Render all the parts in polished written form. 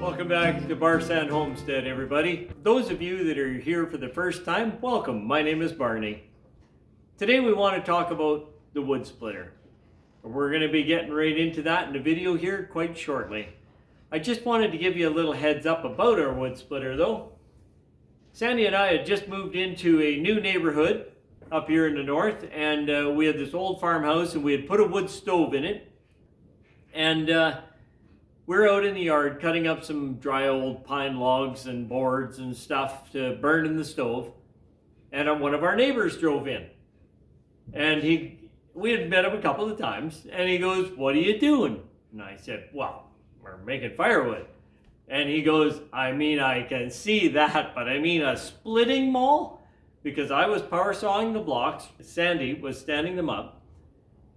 Welcome back to Barsand Homestead, everybody. Those of you that are here for the first time, welcome. My name is Barney. Today we want to talk about the wood splitter. We're going to be getting right into that in the video here quite shortly. I just wanted to give you a little heads up about our wood splitter though. Sandy and I had just moved into a new neighborhood up here in the north, and we had this old farmhouse and we had put a wood stove in it. And we're out in the yard cutting up some dry old pine logs and boards and stuff to burn in the stove. And one of our neighbors drove in. And we had met him a couple of times, and he goes, "What are you doing?" And I said, "Well, we're making firewood." And he goes, "I mean, I can see that, but I mean a splitting maul?" Because I was power sawing the blocks, Sandy was standing them up,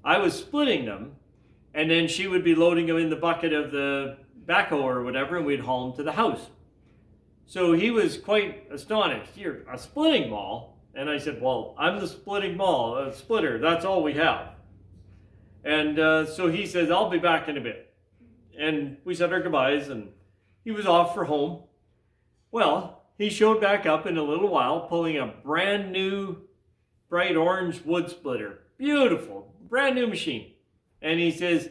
I was splitting them, and then she would be loading them in the bucket of the backhoe or whatever, and we'd haul them to the house. So he was quite astonished. "You're a splitting maul?" And I said, "Well, I'm the splitting maul, a splitter, that's all we have." And so he says, "I'll be back in a bit." And we said our goodbyes, and he was off for home. Well, he showed back up in a little while, pulling a brand new bright orange wood splitter. Beautiful, brand new machine. And he says,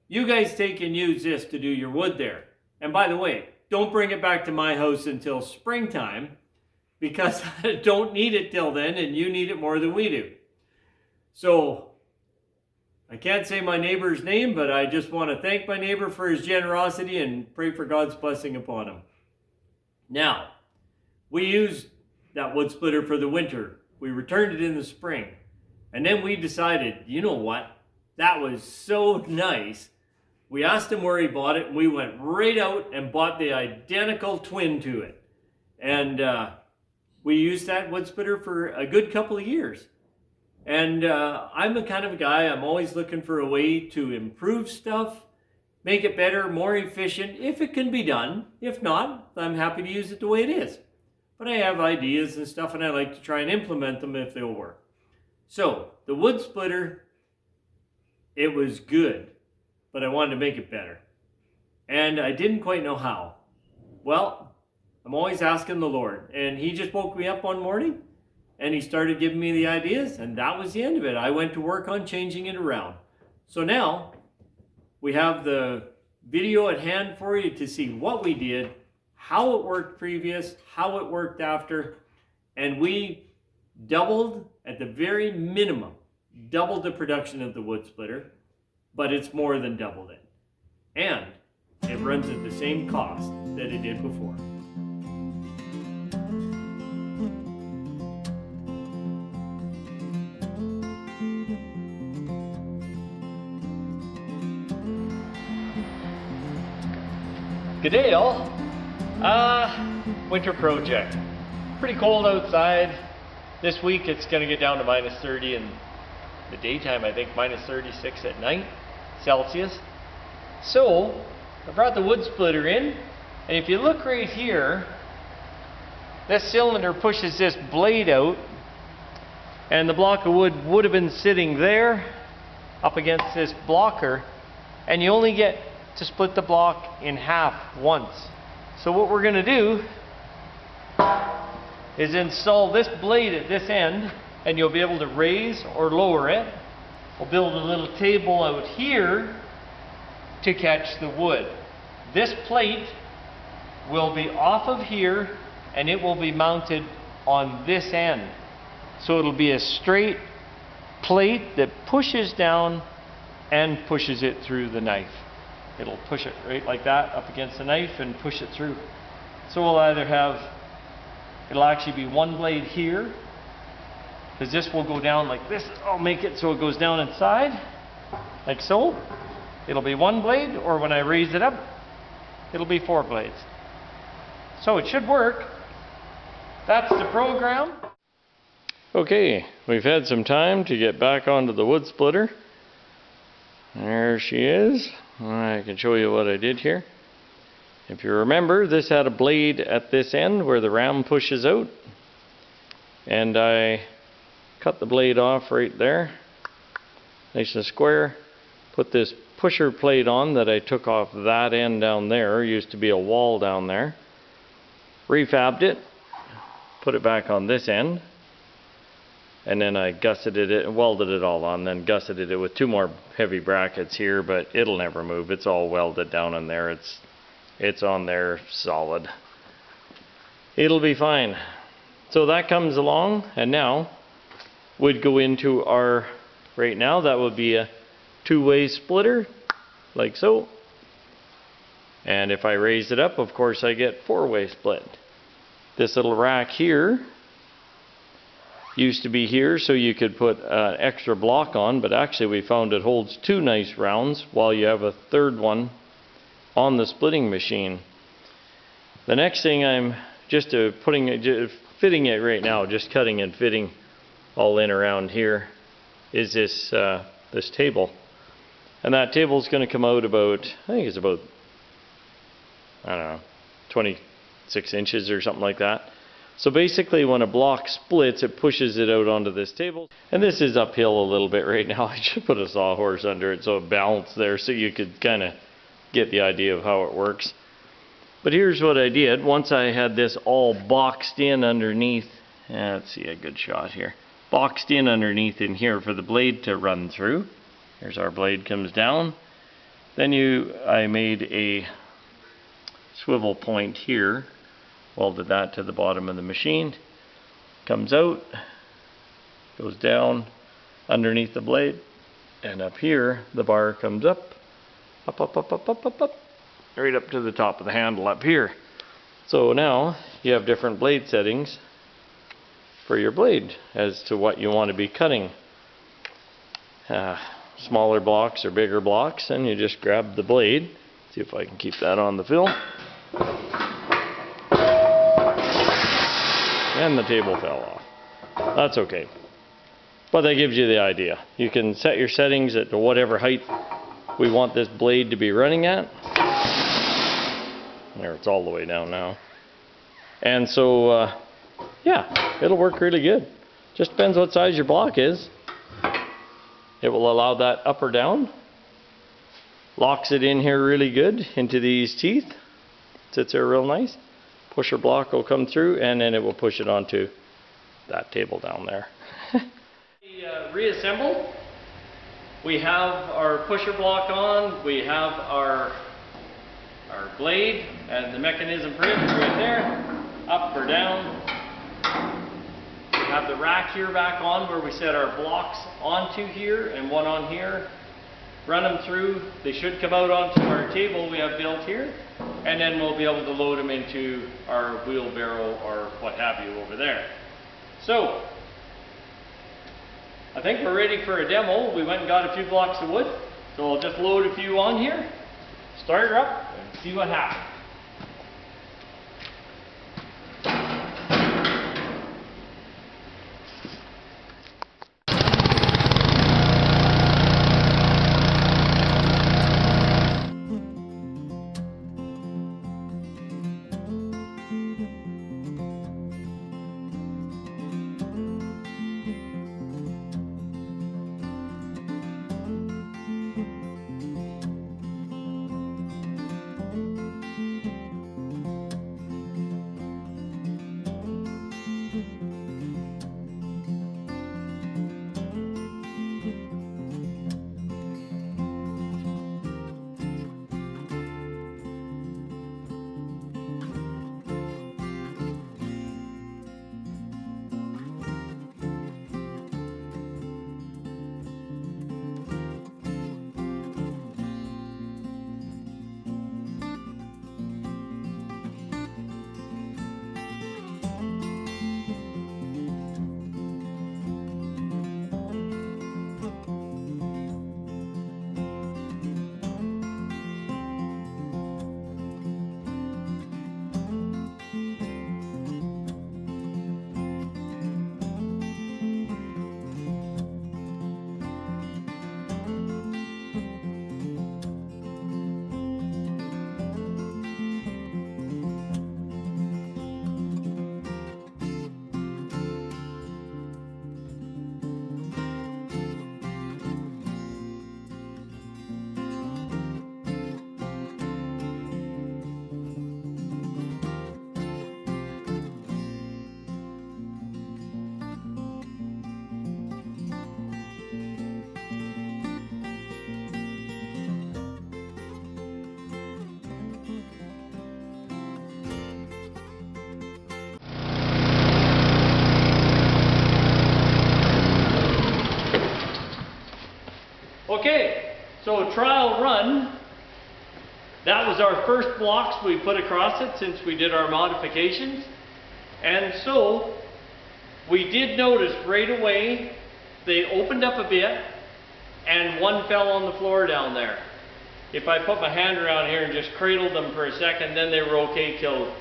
"You guys take and use this to do your wood there. And by the way, don't bring it back to my house until springtime, because I don't need it till then, and you need it more than we do." So I can't say my neighbor's name, but I just want to thank my neighbor for his generosity and pray for God's blessing upon him. Now, we used that wood splitter for the winter. We returned it in the spring. And then we decided, you know what? That was so nice. We asked him where he bought it, and we went right out and bought the identical twin to it. And we used that wood splitter for a good couple of years. And I'm the kind of a guy, I'm always looking for a way to improve stuff, make it better, more efficient, if it can be done. If not, I'm happy to use it the way it is. But I have ideas and stuff, and I like to try and implement them if they'll work. So, the wood splitter, it was good, but I wanted to make it better. And I didn't quite know how. Well, I'm always asking the Lord. And he just woke me up one morning, and he started giving me the ideas, and that was the end of it. I went to work on changing it around. So now, we have the video at hand for you to see what we did, how it worked previous, how it worked after, and we doubled, at the very minimum, doubled the production of the wood splitter, but it's more than doubled it. And it runs at the same cost that it did before. G'day all. Winter project. Pretty cold outside. This week it's going to get down to minus 30 in the daytime, I think minus 36 at night, Celsius. So I brought the wood splitter in, and if you look right here, this cylinder pushes this blade out, and the block of wood would have been sitting there up against this blocker, and you only get to split the block in half once. So what we're going to do is install this blade at this end, and you'll be able to raise or lower it. We'll build a little table out here to catch the wood. This plate will be off of here, and it will be mounted on this end. So it'll be a straight plate that pushes down and pushes it through the knife. It'll push it right like that up against the knife and push it through. So we'll either have, it'll actually be one blade here, because this will go down like this. I'll make it so it goes down inside, like so. It'll be one blade, or when I raise it up, it'll be 4 blades. So it should work. That's the program. Okay, we've had some time to get back onto the wood splitter. There she is. I can show you what I did here. If you remember, this had a blade at this end where the ram pushes out, and I cut the blade off right there, nice and square, put this pusher plate on that I took off that end down there. Used to be a wall down there. Refabbed it, put it back on this end, and then I gusseted it, welded it all on, then gusseted it with 2 more heavy brackets here, but it'll never move. It's all welded down in there. It's on there solid. It'll be fine. So that comes along, and now would go into our, right now that would be a 2-way splitter, like so. And if I raise it up, of course I get 4-way split. This little rack here used to be here so you could put an extra block on, but actually we found it holds 2 nice rounds while you have a 3rd one on the splitting machine. The next thing I'm just fitting it right now, just cutting and fitting all in around here, is this this table. And that table is going to come out about, I think it's about, I don't know, 26 inches or something like that. So basically when a block splits, it pushes it out onto this table. And this is uphill a little bit right now. I should put a sawhorse under it so it balanced there so you could kind of get the idea of how it works. But here's what I did. Once I had this all boxed in underneath, let's see a good shot here. Boxed in underneath in here for the blade to run through. Here's our blade comes down. Then I made a swivel point here, welded that to the bottom of the machine. Comes out, goes down underneath the blade, and up here the bar comes up, right up to the top of the handle up here. So now you have different blade settings for your blade as to what you want to be cutting. Smaller blocks or bigger blocks, and you just grab the blade. See if I can keep that on the film. And the table fell off. That's okay. But that gives you the idea. You can set your settings at whatever height we want this blade to be running at. There, it's all the way down now. And so, yeah, it'll work really good. Just depends what size your block is. It will allow that up or down. Locks it in here really good into these teeth. Sits there real nice. Pusher block will come through and then it will push it onto that table down there. Reassembled. We have our pusher block on. We have our blade and the mechanism for it right there. Up or down. We have the rack here back on where we set our blocks onto here and one on here. Run them through. They should come out onto our table we have built here, and then we'll be able to load them into our wheelbarrow or what have you over there. So I think we're ready for a demo. We went and got a few blocks of wood, so I'll just load a few on here, start her up, and see what happens. Okay, so trial run. That was our first blocks we put across it since we did our modifications. And so we did notice right away they opened up a bit and one fell on the floor down there. If I put my hand around here and just cradled them for a second, then they were okay till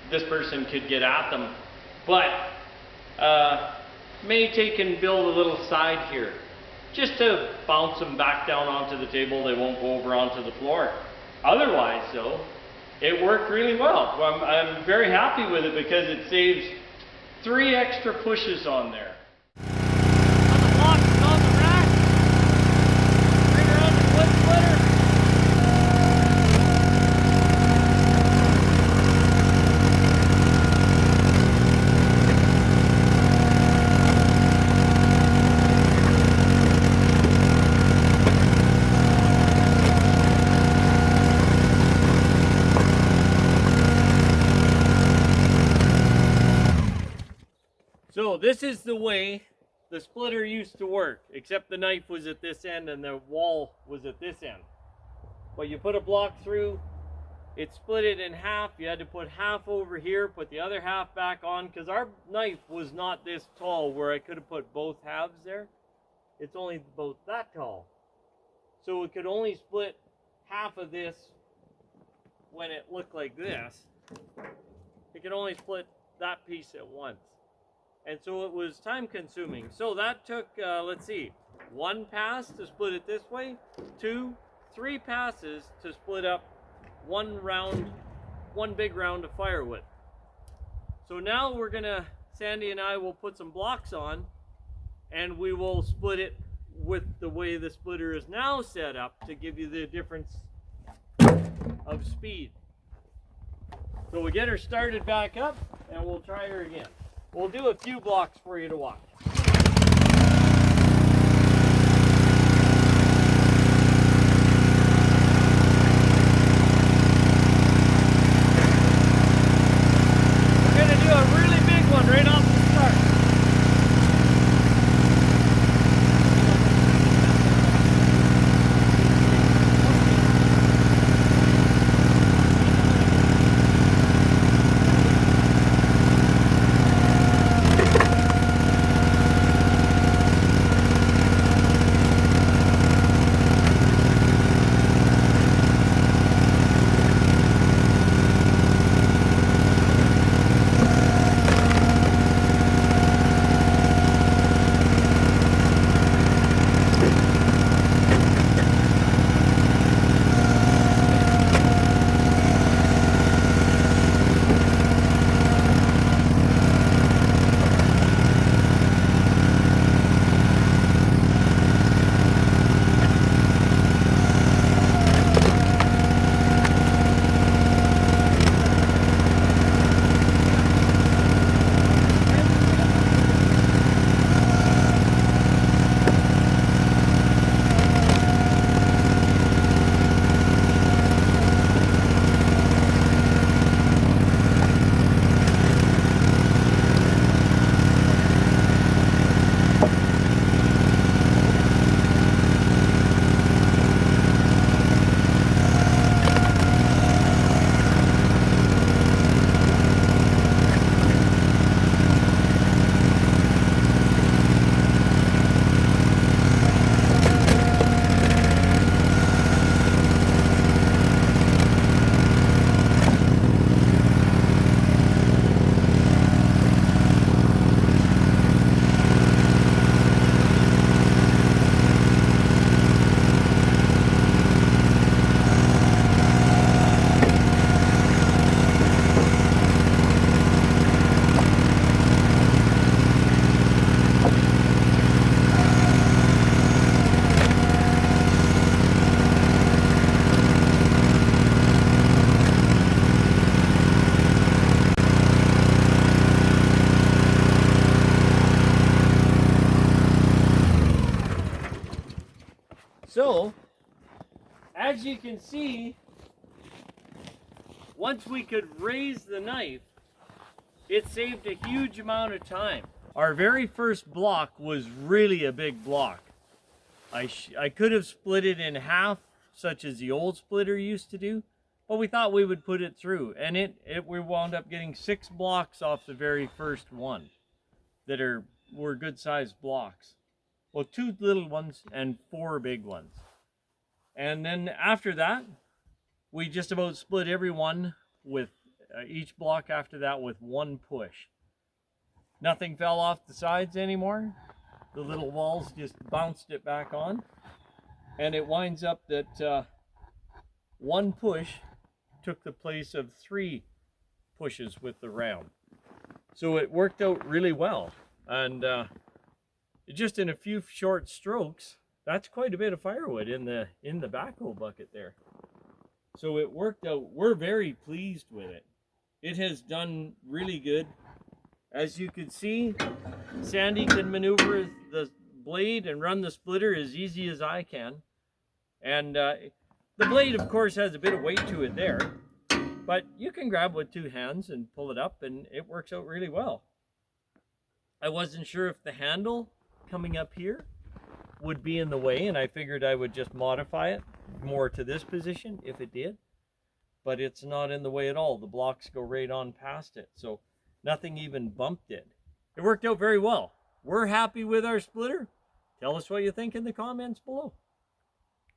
this person could get at them. But may take and build a little side here just to bounce them back down onto the table. They won't go over onto the floor. Otherwise though, it worked really well. I'm very happy with it because it saves 3 extra pushes on there. So this is the way the splitter used to work, except the knife was at this end and the wall was at this end. But you put a block through, it split it in half. You had to put half over here, put the other half back on, because our knife was not this tall where I could have put both halves there. It's only about that tall. So it could only split half of this when it looked like this. It could only split that piece at once. And so it was time consuming. So that took, let's see, 1 pass to split it this way, 2, 3 passes to split up one big round of firewood. So now we're gonna, Sandy and I will put some blocks on and we will split it with the way the splitter is now set up to give you the difference of speed. So we'll get her started back up and we'll try her again. We'll do a few blocks for you to watch. We're going to do a really big one right off the start. So, as you can see, once we could raise the knife, it saved a huge amount of time. Our very first block was really a big block. I could have split it in half, such as the old splitter used to do, but we thought we would put it through, and we wound up getting 6 blocks off the very first one that were good sized blocks. Well, 2 little ones and 4 big ones. And then after that, we just about split every one with each block after that with 1 push. Nothing fell off the sides anymore. The little walls just bounced it back on. And it winds up that 1 push took the place of 3 pushes with the round. So it worked out really well. And just in a few short strokes, that's quite a bit of firewood in the backhoe bucket there. So it worked out. We're very pleased with it. It has done really good. As you can see, Sandy can maneuver the blade and run the splitter as easy as I can. And the blade, of course, has a bit of weight to it there, but you can grab with 2 hands and pull it up, and it works out really well. I wasn't sure if the handle coming up here would be in the way, and I figured I would just modify it more to this position if it did, but it's not in the way at all. The blocks go right on past it, so nothing even bumped it. It worked out very well. We're happy with our splitter. Tell us what you think in the comments below.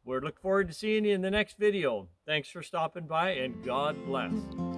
We're looking forward to seeing you in the next video. Thanks for stopping by, and God bless.